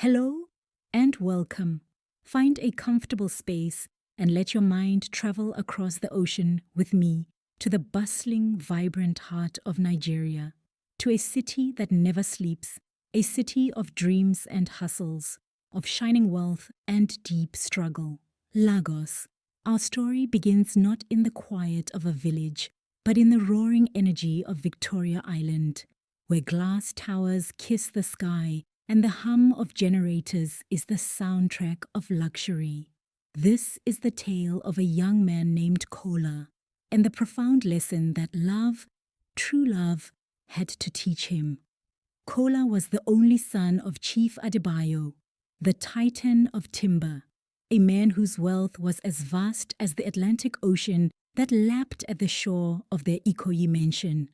Hello and welcome. Find a comfortable space and let your mind travel across the ocean with me to the bustling, vibrant heart of Nigeria, to a city that never sleeps, a city of dreams and hustles, of shining wealth and deep struggle. Lagos. Our story begins not in the quiet of a village, but in the roaring energy of Victoria Island, where glass towers kiss the sky and the hum of generators is the soundtrack of luxury. This is the tale of a young man named Kola, and the profound lesson that love, true love, had to teach him. Kola was the only son of Chief Adebayo, the titan of timber, a man whose wealth was as vast as the Atlantic Ocean that lapped at the shore of their Ikoyi mansion.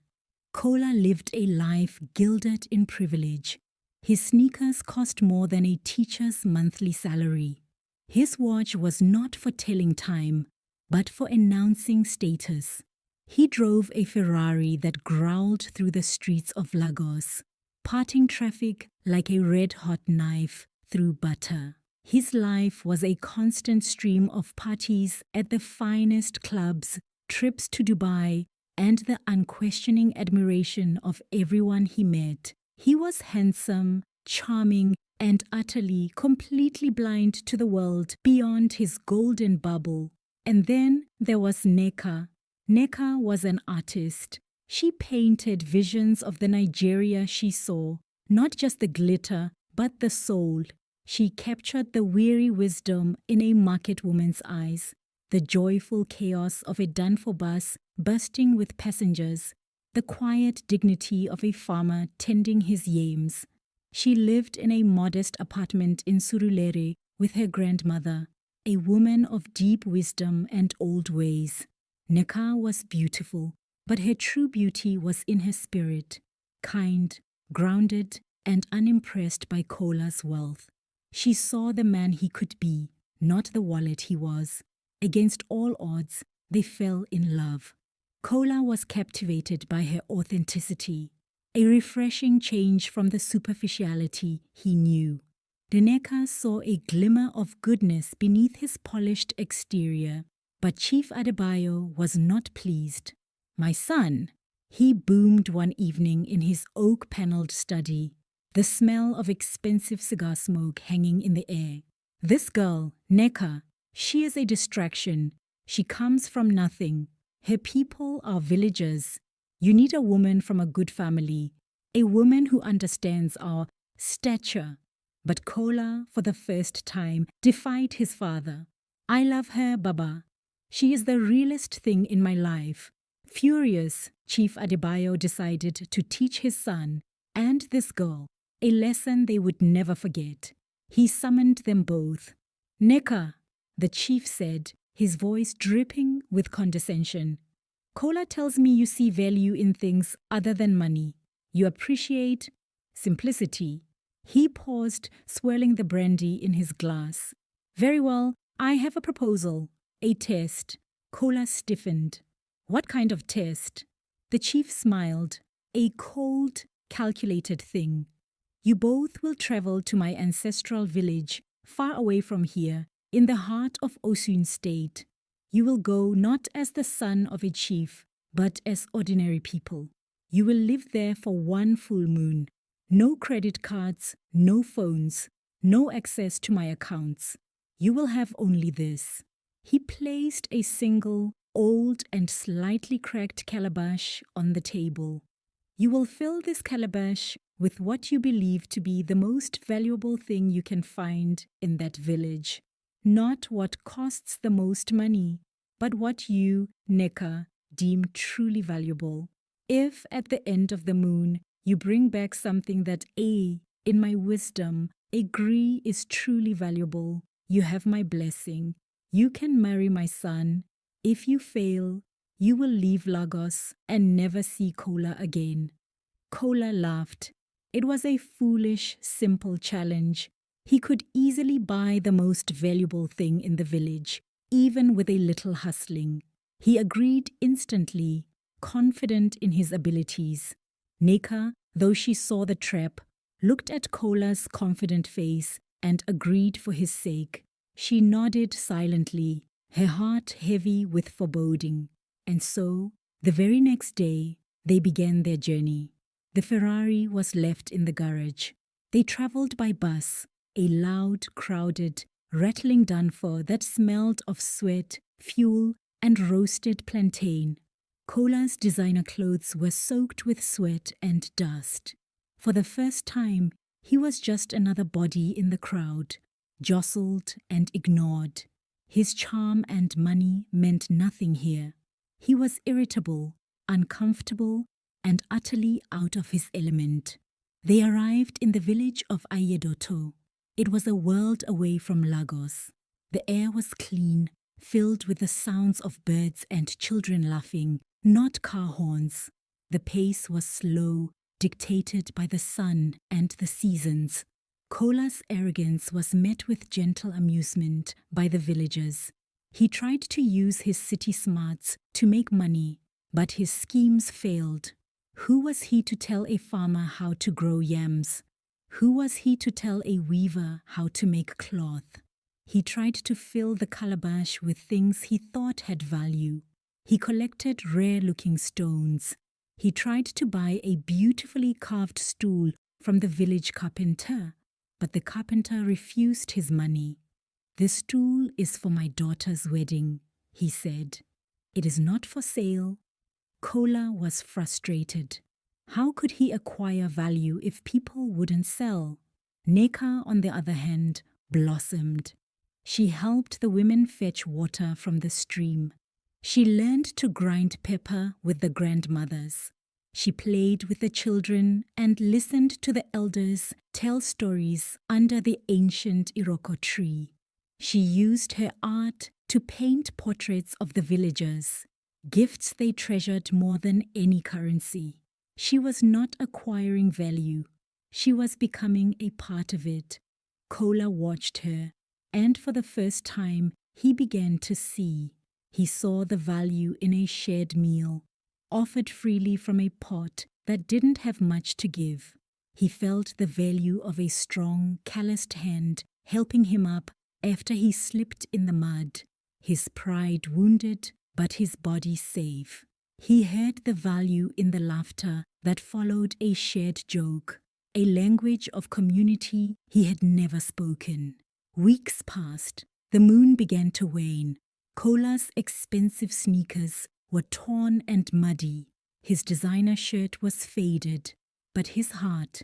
Kola lived a life gilded in privilege. His sneakers cost more than a teacher's monthly salary. His watch was not for telling time, but for announcing status. He drove a Ferrari that growled through the streets of Lagos, parting traffic like a red-hot knife through butter. His life was a constant stream of parties at the finest clubs, trips to Dubai, and the unquestioning admiration of everyone he met. He was handsome, charming, and utterly, completely blind to the world beyond his golden bubble. And then there was Nneka. Nneka was an artist. She painted visions of the Nigeria she saw, not just the glitter, but the soul. She captured the weary wisdom in a market woman's eyes, the joyful chaos of a Danfo bus bursting with passengers, the quiet dignity of a farmer tending his yams. She lived in a modest apartment in Surulere with her grandmother, a woman of deep wisdom and old ways. Nneka was beautiful, but her true beauty was in her spirit, kind, grounded, and unimpressed by Kola's wealth. She saw the man he could be, not the wallet he was. Against all odds, they fell in love. Kola was captivated by her authenticity, a refreshing change from the superficiality he knew. Nneka saw a glimmer of goodness beneath his polished exterior, but Chief Adebayo was not pleased. "My son," he boomed one evening in his oak-paneled study, the smell of expensive cigar smoke hanging in the air. "This girl, Nneka, she is a distraction. She comes from nothing. Her people are villagers. You need a woman from a good family, a woman who understands our stature." But Kola, for the first time, defied his father. "I love her, Baba. She is the realest thing in my life." Furious, Chief Adebayo decided to teach his son and this girl a lesson they would never forget. He summoned them both. "Nneka," the chief said, his voice dripping with condescension. "Kola tells me you see value in things other than money. You appreciate simplicity." He paused, swirling the brandy in his glass. "Very well, I have a proposal. A test." Kola stiffened. "What kind of test?" The chief smiled. "A cold, calculated thing. You both will travel to my ancestral village, far away from here, in the heart of Osun State. You will go not as the son of a chief, but as ordinary people. You will live there for one full moon. No credit cards, no phones, no access to my accounts. You will have only this." He placed a single, old and slightly cracked calabash on the table. "You will fill this calabash with what you believe to be the most valuable thing you can find in that village. Not what costs the most money, but what you, Nneka, deem truly valuable. If at the end of the moon you bring back something that in my wisdom, agree is truly valuable, you have my blessing. You can marry my son. If you fail, you will leave Lagos and never see Kola again." Kola laughed. It was a foolish, simple challenge. He could easily buy the most valuable thing in the village, even with a little hustling. He agreed instantly, confident in his abilities. Nneka, though she saw the trap, looked at Kola's confident face and agreed for his sake. She nodded silently, her heart heavy with foreboding. And so, the very next day, they began their journey. The Ferrari was left in the garage. They travelled by bus, a loud, crowded, rattling dunfor that smelled of sweat, fuel, and roasted plantain. Kola's designer clothes were soaked with sweat and dust. For the first time, he was just another body in the crowd, jostled and ignored. His charm and money meant nothing here. He was irritable, uncomfortable, and utterly out of his element. They arrived in the village of Ayedoto. It was a world away from Lagos. The air was clean, filled with the sounds of birds and children laughing, not car horns. The pace was slow, dictated by the sun and the seasons. Kola's arrogance was met with gentle amusement by the villagers. He tried to use his city smarts to make money, but his schemes failed. Who was he to tell a farmer how to grow yams? Who was he to tell a weaver how to make cloth? He tried to fill the calabash with things he thought had value. He collected rare-looking stones. He tried to buy a beautifully carved stool from the village carpenter, but the carpenter refused his money. "The stool is for my daughter's wedding," he said. "It is not for sale." Kola was frustrated. How could he acquire value if people wouldn't sell? Neka, on the other hand, blossomed. She helped the women fetch water from the stream. She learned to grind pepper with the grandmothers. She played with the children and listened to the elders tell stories under the ancient Iroko tree. She used her art to paint portraits of the villagers, gifts they treasured more than any currency. She was not acquiring value. She was becoming a part of it. Kola watched her, and for the first time, he began to see. He saw the value in a shared meal, offered freely from a pot that didn't have much to give. He felt the value of a strong, calloused hand helping him up after he slipped in the mud, his pride wounded, but his body safe. He heard the value in the laughter that followed a shared joke, a language of community he had never spoken. Weeks passed. The moon began to wane. Kola's expensive sneakers were torn and muddy. His designer shirt was faded, but his heart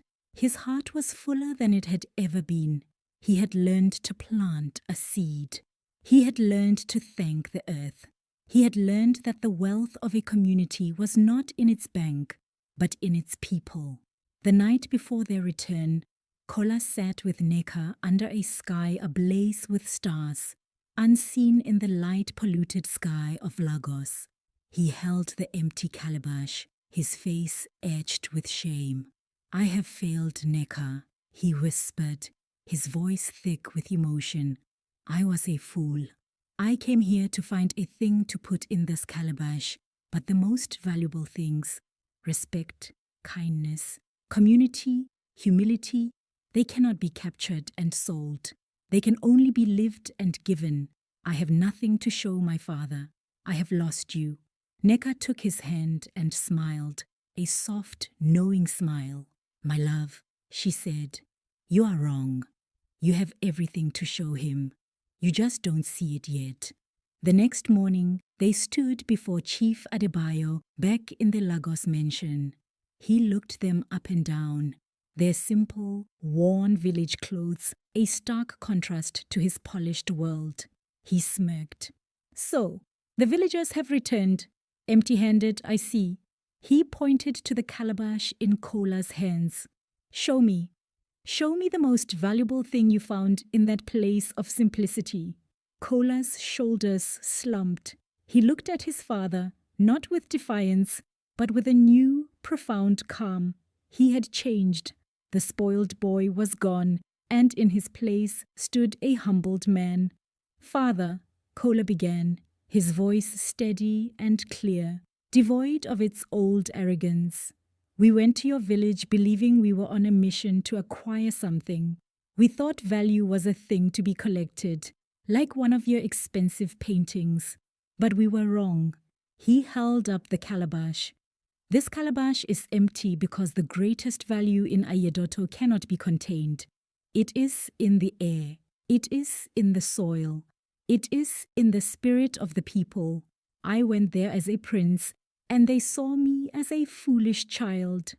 was fuller than it had ever been. He had learned to plant a seed. He had learned to thank the earth. He had learned that the wealth of a community was not in its bank, but in its people. The night before their return, Kola sat with Neka under a sky ablaze with stars, unseen in the light-polluted sky of Lagos. He held the empty calabash, his face etched with shame. "I have failed, Neka," he whispered, his voice thick with emotion. "I was a fool. I came here to find a thing to put in this calabash, but the most valuable things, respect, kindness, community, humility, they cannot be captured and sold. They can only be lived and given. I have nothing to show my father. I have lost you." Neka took his hand and smiled, a soft, knowing smile. "My love," she said, "you are wrong. You have everything to show him. You just don't see it yet." The next morning, they stood before Chief Adebayo back in the Lagos mansion. He looked them up and down, their simple, worn village clothes a stark contrast to his polished world. He smirked. "So, the villagers have returned. Empty-handed, I see." He pointed to the calabash in Kola's hands. Show me the most valuable thing you found in that place of simplicity." Kola's shoulders slumped. He looked at his father, not with defiance, but with a new, profound calm. He had changed. The spoiled boy was gone, and in his place stood a humbled man. "Father," Kola began, his voice steady and clear, devoid of its old arrogance, We went to your village believing we were on a mission to acquire something. We thought value was a thing to be collected, like one of your expensive paintings. But we were wrong. He held up the calabash. This calabash is empty because the greatest value in Ayedoto cannot be contained. It is in the air. It is in the soil. It is in the spirit of the people. I went there as a prince, and they saw me as a foolish child.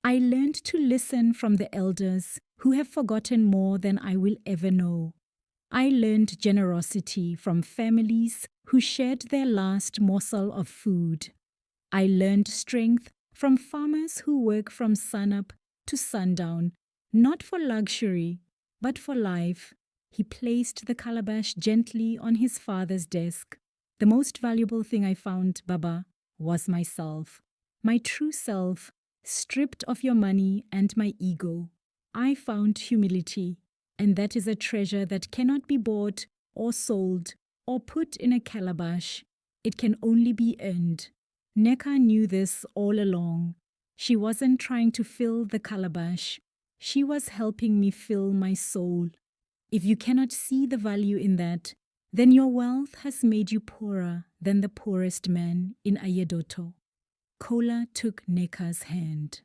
I learned to listen from the elders who have forgotten more than I will ever know. I learned generosity from families who shared their last morsel of food. I learned strength from farmers who work from sunup to sundown, not for luxury, but for life. He placed the calabash gently on his father's desk. The most valuable thing I found, Baba, was myself. My true self, stripped of your money and my ego. I found humility, and that is a treasure that cannot be bought or sold or put in a calabash. It can only be earned. Neka knew this all along. She wasn't trying to fill the calabash. She was helping me fill my soul. If you cannot see the value in that, then your wealth has made you poorer than the poorest man in Ayedoto. Kola took Neka's hand.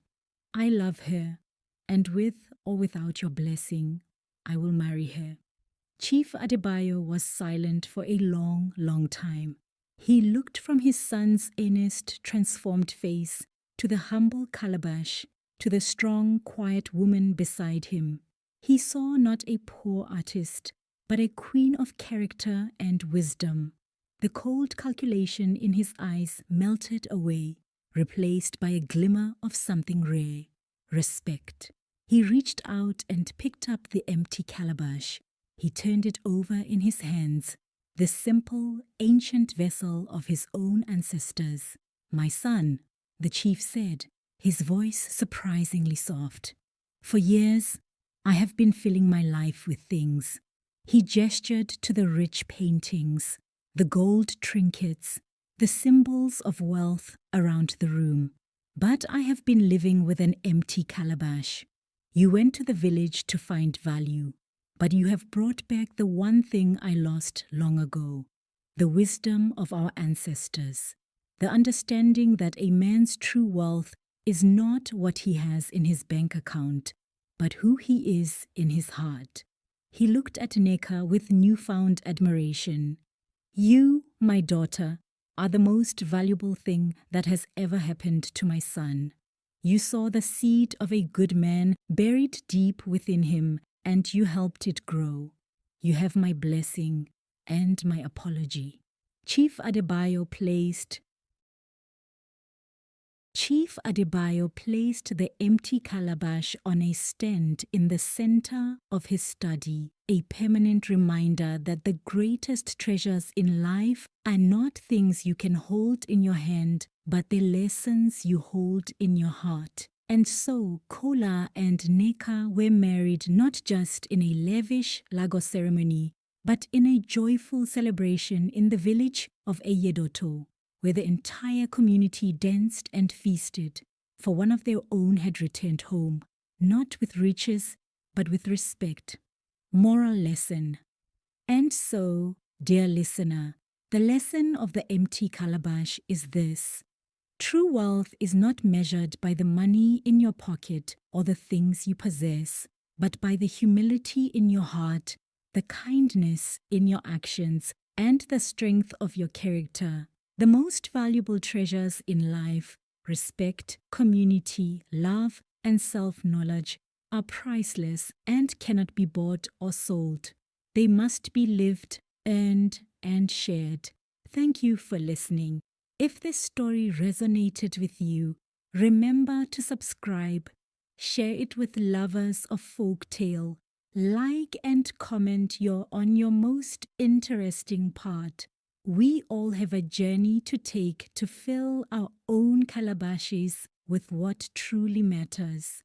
I love her, and with or without your blessing, I will marry her. Chief Adebayo was silent for a long, long time. He looked from his son's earnest, transformed face to the humble calabash, to the strong, quiet woman beside him. He saw not a poor artist, but a queen of character and wisdom. The cold calculation in his eyes melted away, replaced by a glimmer of something rare, respect. He reached out and picked up the empty calabash. He turned it over in his hands, the simple, ancient vessel of his own ancestors. "My son," the chief said, his voice surprisingly soft. "For years, I have been filling my life with things." He gestured to the rich paintings, the gold trinkets, the symbols of wealth around the room. "But I have been living with an empty calabash. You went to the village to find value, but you have brought back the one thing I lost long ago, the wisdom of our ancestors, the understanding that a man's true wealth is not what he has in his bank account, but who he is in his heart." He looked at Neka with newfound admiration. "You, my daughter, are the most valuable thing that has ever happened to my son. You saw the seed of a good man buried deep within him, and you helped it grow. You have my blessing and my apology." Chief Adebayo placed the empty calabash on a stand in the center of his study, a permanent reminder that the greatest treasures in life are not things you can hold in your hand, but the lessons you hold in your heart. And so Kola and Neka were married not just in a lavish Lagos ceremony, but in a joyful celebration in the village of Ayedoto, where the entire community danced and feasted, for one of their own had returned home, not with riches, but with respect. Moral lesson. And so, dear listener, the lesson of the empty calabash is this: true wealth is not measured by the money in your pocket or the things you possess, but by the humility in your heart, the kindness in your actions, and the strength of your character. The most valuable treasures in life, respect, community, love, and self-knowledge, are priceless and cannot be bought or sold. They must be lived, earned, and shared. Thank you for listening. If this story resonated with you, remember to subscribe, share it with lovers of folktale, like and comment on your most interesting part. We all have a journey to take to fill our own calabashes with what truly matters.